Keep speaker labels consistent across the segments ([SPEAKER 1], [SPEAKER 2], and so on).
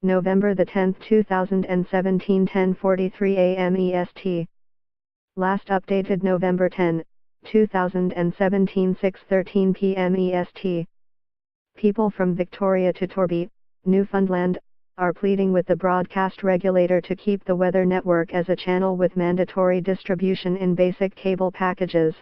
[SPEAKER 1] November 10, 2017, 10:43 a.m. EST. Last updated November 10, 2017, 6:13 p.m. EST. People from Victoria to Torby, Newfoundland, are pleading with the broadcast regulator to keep the Weather Network as a channel with mandatory distribution in basic cable packages.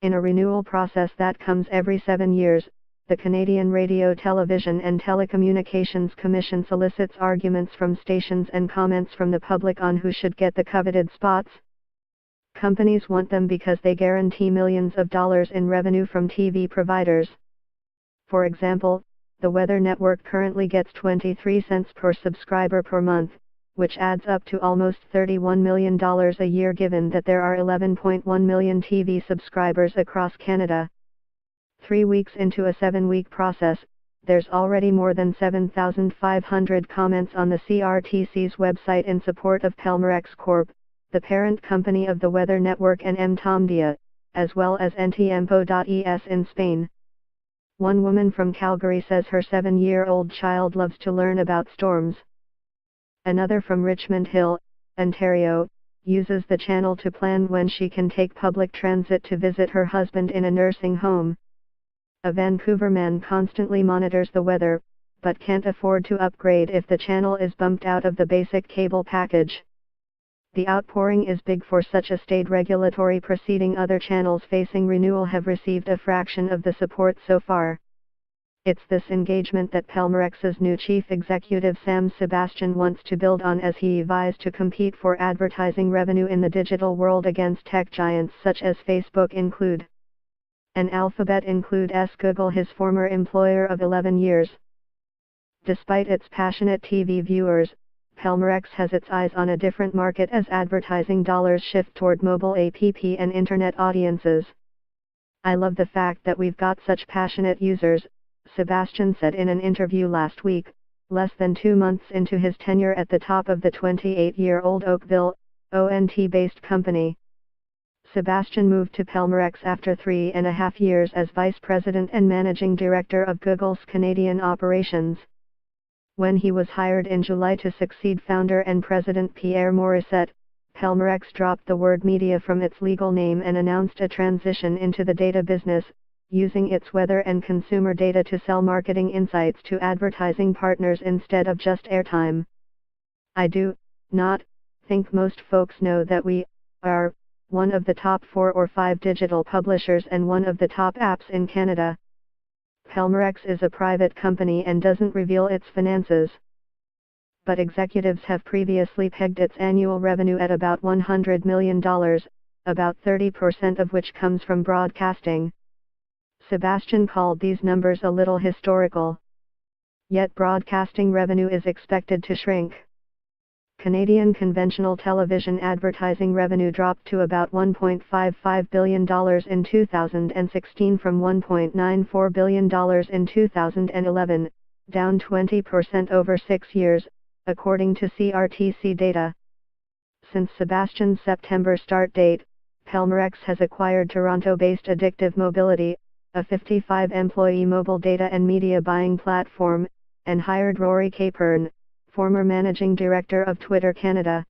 [SPEAKER 1] In a renewal process that comes every 7 years, the Canadian Radio, Television and Telecommunications Commission solicits arguments from stations and comments from the public on who should get the coveted spots. Companies want them because they guarantee millions of dollars in revenue from TV providers. For example, the Weather Network currently gets 23 cents per subscriber per month, which adds up to almost $31 million a year given that there are 11.1 million TV subscribers across Canada. 3 weeks into a 7-week process, there's already more than 7,500 comments on the CRTC's website in support of Pelmorex Corp., the parent company of the Weather Network and Mtomdia, as well as Ntiempo.es in Spain. One woman from Calgary says her 7-year-old child loves to learn about storms. Another from Richmond Hill, Ontario, uses the channel to plan when she can take public transit to visit her husband in a nursing home. A Vancouver man constantly monitors the weather, but can't afford to upgrade if the channel is bumped out of the basic cable package. The outpouring is big for such a staid regulatory proceeding. Other channels facing renewal have received a fraction of the support so far. It's this engagement that Pelmorex's new chief executive Sam Sebastian wants to build on as he vies to compete for advertising revenue in the digital world against tech giants such as Facebook include. And Alphabet include Google, his former employer of 11 years. Despite its passionate TV viewers, Pelmorex has its eyes on a different market as advertising dollars shift toward mobile app and internet audiences. I love the fact that we've got such passionate users, Sebastian said in an interview last week, less than 2 months into his tenure at the top of the 28-year-old Oakville, ONT-based company. Sebastian moved to Pelmorex after 3.5 years as vice president and managing director of Google's Canadian operations. When he was hired in July to succeed founder and president Pierre Morissette, Pelmorex dropped the word media from its legal name and announced a transition into the data business, using its weather and consumer data to sell marketing insights to advertising partners instead of just airtime. I do not think most folks know that we are one of the top 4 or 5 digital publishers and one of the top apps in Canada. Pelmorex is a private company and doesn't reveal its finances. But executives have previously pegged its annual revenue at about $100 million, about 30% of which comes from broadcasting. Sebastian called these numbers a little historical. Yet broadcasting revenue is expected to shrink. Canadian conventional television advertising revenue dropped to about $1.55 billion in 2016 from $1.94 billion in 2011, down 20% over 6 years, according to CRTC data. Since Sebastian's September start date, Pelmorex has acquired Toronto-based Addictive Mobility, a 55-employee mobile data and media buying platform, and hired Rory Capern, former managing director of Twitter Canada.